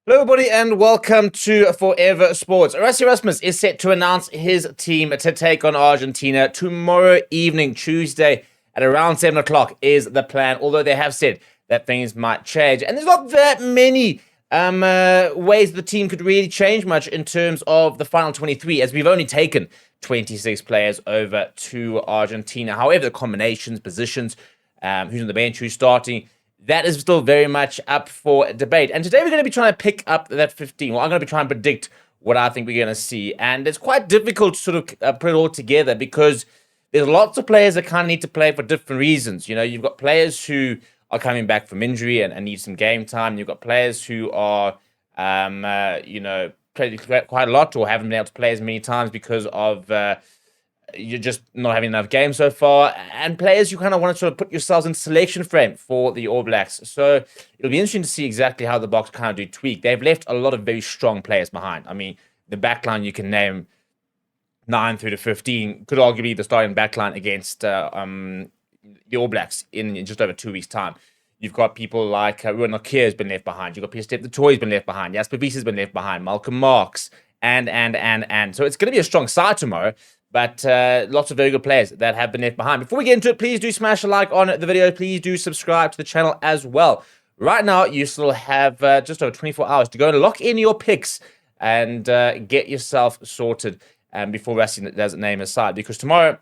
Hello, everybody, and welcome to Forever Sports. Rassie Erasmus is set to announce his team to take on Argentina tomorrow evening, Tuesday, at around 7 o'clock is the plan, although they have said that things might change. And there's not that many ways the team could really change much in terms of the final 23, as we've only taken 26 players over to Argentina. However, the combinations, positions, who's on the bench, who's starting, that is still very much up for debate. And today we're going to be trying to pick up that 15. Well, I'm going to be trying to predict what I think we're going to see. And it's quite difficult to sort of put it all together because there's lots of players that kind of need to play for different reasons. You know, you've got players who are coming back from injury and need some game time. You've got players who are, played quite a lot or haven't been able to play as many times because of you're just not having enough games so far, and players you kind of want to sort of put yourselves in selection frame for the All Blacks. So it'll be interesting to see exactly how the Boks kind of do tweak. They've left a lot of very strong players behind. I mean, the backline you can name 9 through to 15 could arguably be the starting backline against the All Blacks in just over 2 weeks' time. You've got people like Ruan Lockyer has been left behind. You've got Pierre Step the Toy's been left behind. Jasper Wiese has been left behind. Malcolm Marx and. So it's going to be a strong side tomorrow. But lots of very good players that have been left behind. Before we get into it, please do smash a like on the video. Please do subscribe to the channel as well. Right now, you still have just over 24 hours to go and lock in your picks and get yourself sorted before Rassie does name a side. Because tomorrow,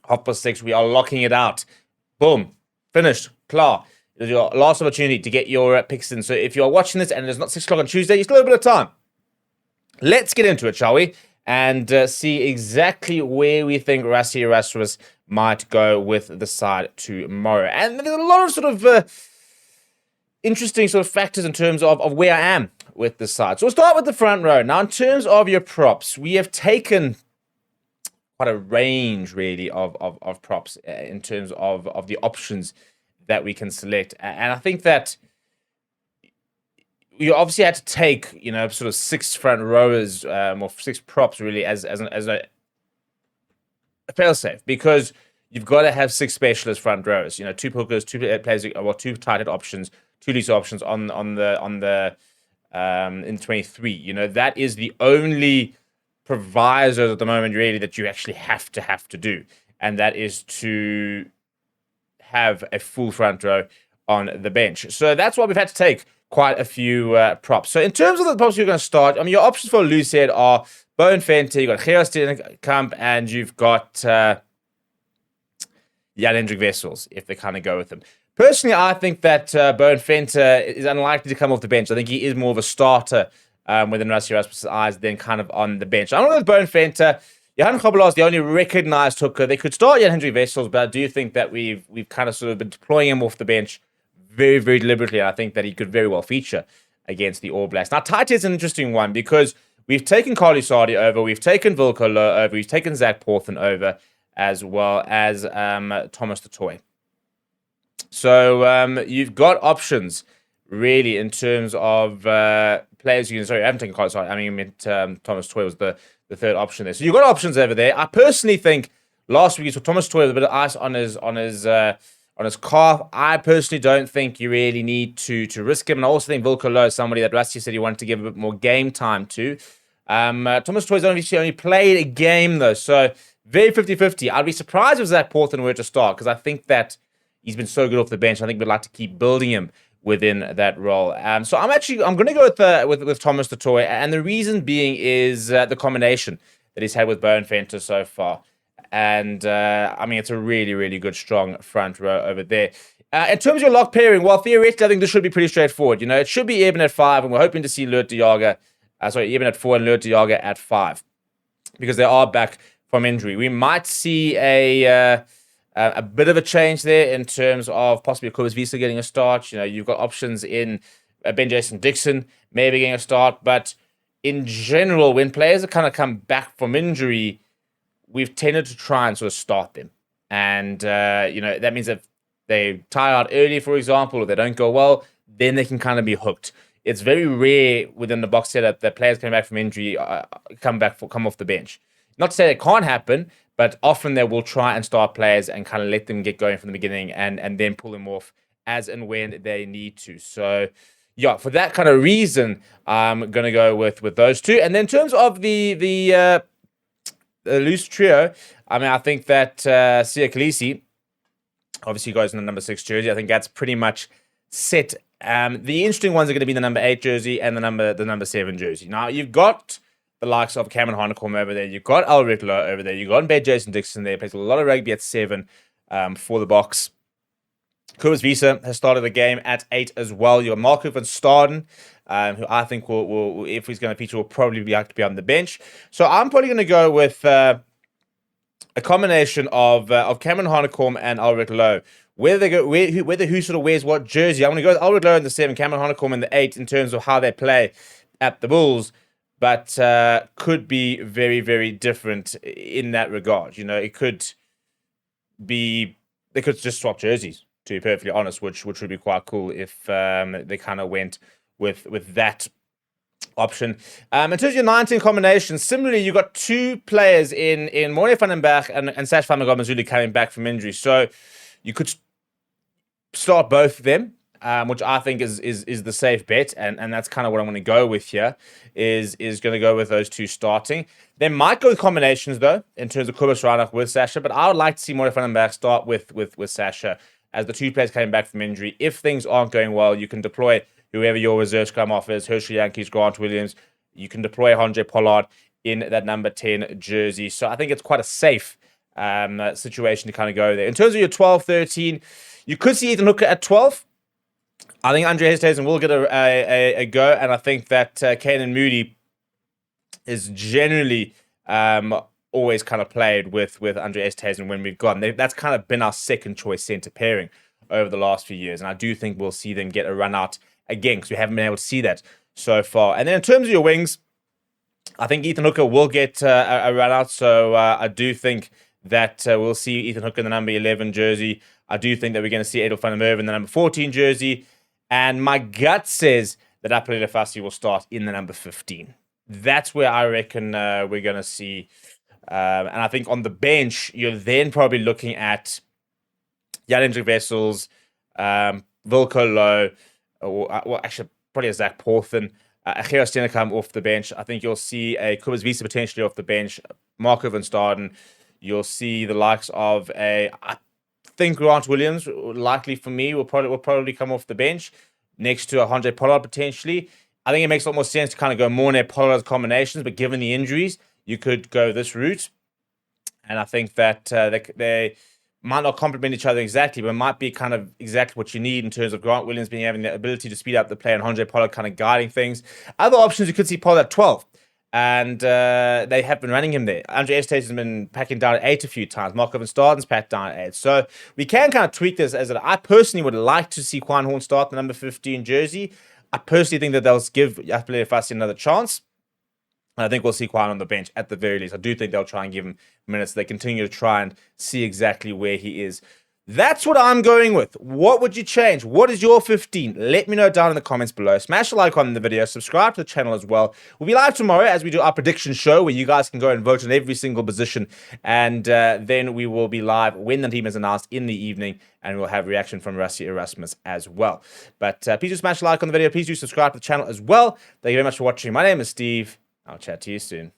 6:30, we are locking it out. Boom. Finished. Klar. It is your last opportunity to get your picks in. So if you're watching this and it's not 6 o'clock on Tuesday, you still have a bit of time. Let's get into it, shall we? And see exactly where we think Rassie Erasmus might go with the side tomorrow. And there's a lot of sort of interesting sort of factors in terms of where I am with the side. So we'll start with the front row. Now, in terms of your props, we have taken quite a range, really, of props in terms of the options that we can select. And I think that you obviously had to take, sort of 6 front rowers or 6 props really as a fail-safe, because you've got to have 6 specialist front rowers. 2 hookers, 2 players, or 2 tight head options, 2 loose options on the in 23. That is the only proviso at the moment really that you actually have to do, and that is to have a full front row on the bench. So that's why we've had to take quite a few props. So in terms of the props you're going to start, I mean, your options for a loose head are Bowen Venter, you've got Gerard Steenkamp, and you've got Jan-Hendrik Wessels, if they kind of go with them. Personally, I think that Bowen Venter is unlikely to come off the bench. I think he is more of a starter within Rassie Erasmus' eyes than kind of on the bench. I'm going to go with Bowen Venter. Johan Grobbelaar is the only recognised hooker. They could start Jan-Hendrik Wessels, but I do think that we've kind of sort of been deploying him off the bench very, very deliberately. I think that he could very well feature against the All Blacks. Now, tight is an interesting one because we've taken Carly Sardi over, we've taken Wilco Louw over, we've taken Zach Porthen over, as well as Thomas du Toit. So you've got options, really, in terms of players you can... Sorry, I haven't taken Carly Sardi. I mean, Thomas du Toit was the third option there. So you've got options over there. I personally think last week you saw Thomas du Toit with a bit of ice on his calf. I personally don't think you really need to risk him. And I also think Wilco Louw is somebody that Rassie said he wanted to give a bit more game time to. Thomas du Toit's only played a game, though. So very 50-50. I'd be surprised if Zach Porthen were to start, because I think that he's been so good off the bench. I think we'd like to keep building him within that role. So I'm going to go with Thomas du Toit. And the reason being is the combination that he's had with Bowen Venter so far. And, I mean, it's a really, really good, strong front row over there. In terms of your lock pairing, well, theoretically, I think this should be pretty straightforward. It should be Eben at 5, and we're hoping to see Eben at 4 and Lood de Jager at 5, because they are back from injury. We might see a bit of a change there in terms of possibly Cobus Wiese getting a start. You've got options in Ben Jason Dixon maybe getting a start, but in general, when players have kind of come back from injury, we've tended to try and sort of start them. And, that means if they tire out early, for example, or they don't go well, then they can kind of be hooked. It's very rare within the Boks setup that players coming back from injury come off the bench. Not to say it can't happen, but often they will try and start players and kind of let them get going from the beginning and then pull them off as and when they need to. So yeah, for that kind of reason, I'm gonna go with those two. And then in terms of the loose trio, I mean, I think that Siya Kolisi obviously goes in the number 6 jersey. I think that's pretty much set. The interesting ones are going to be the number 8 jersey and the number 7 jersey. Now you've got the likes of Cameron Hanekom over there. You've got Alric Lowe over there. You've got Bed Jason Dixon there. Plays a lot of rugby at 7 for the Boks. Cobus Wiese has started the game at 8 as well. You've got Marco van Staden, who I think will if he's going to feature, will probably have to be on the bench. So I'm probably going to go with a combination of Cameron Hanekom and Alric Lowe. Whether who sort of wears what jersey. I'm going to go with Alric Lowe in the 7, Cameron Hanekom in the 8 in terms of how they play at the Bulls, but could be very, very different in that regard. You know, it could be they could just swap jerseys, to be perfectly honest, which would be quite cool if they kind of went with that option. In terms of your 19 combinations, similarly, you got 2 players in Morne van den Berg and Sash van Mazuli coming back from injury. So you could start both of them, which I think is the safe bet, and that's kind of what I'm going to go with here, is going to go with those 2 starting. There might go combinations, though, in terms of Kobus Reinach with Sasha, but I would like to see Morne van den Berg start with Sasha as the 2 players coming back from injury. If things aren't going well, you can deploy whoever your reserve scrum off is, Herschel Yankees, Grant Williams. You can deploy Andre Pollard in that number 10 jersey. So I think it's quite a safe situation to kind of go there. In terms of your 12, 13, you could see Ethan Hooker at 12. I think Andre Esterhuizen will get a go, and I think that Canan Moodie is generally always kind of played with Andre Esterhuizen when we've gone. That's kind of been our second choice centre pairing over the last few years, and I do think we'll see them get a run out again because we haven't been able to see that so far. And then in terms of your wings, I think Ethan Hooker will get a run out, so I do think that we'll see Ethan Hooker in the number 11 jersey. I do think that we're going to see Edel van der Merwe in the number 14 jersey, and my gut says that Apelele Fassi will start in the number 15. That's where I reckon we're going to see. And I think on the bench, you're then probably looking at Jan-Hendrik Wessels, Wilco Lowe, or actually probably a Zach Porthen, Gerard Steenekamp off the bench. I think you'll see a Kobus Wiese potentially off the bench, Marco van Staden. You'll see the likes of I think Grant Williams, likely for me, will probably come off the bench next to a Andre Pollard potentially. I think it makes a lot more sense to kind of go Morne Pollard combinations, but given the injuries, you could go this route. And I think that they might not complement each other exactly, but might be kind of exactly what you need in terms of Grant Williams having the ability to speed up the play and Andre Pollard kind of guiding things. Other options, you could see Pollard at 12. And they have been running him there. Andre Esterhuizen has been packing down at 8 a few times. Marco van Staden's packed down at 8. So we can kind of tweak this as that I personally would like to see Quan Horn start the number 15 jersey. I personally think that they'll give Apelele Fassi another chance. And I think we'll see Quan on the bench at the very least. I do think they'll try and give him minutes. They continue to try and see exactly where he is. That's what I'm going with. What would you change? What is your 15? Let me know down in the comments below. Smash a like on the video. Subscribe to the channel as well. We'll be live tomorrow as we do our prediction show where you guys can go and vote on every single position. And then we will be live when the team is announced in the evening. And we'll have reaction from Rassie Erasmus as well. But please do smash a like on the video. Please do subscribe to the channel as well. Thank you very much for watching. My name is Steve. I'll chat to you soon.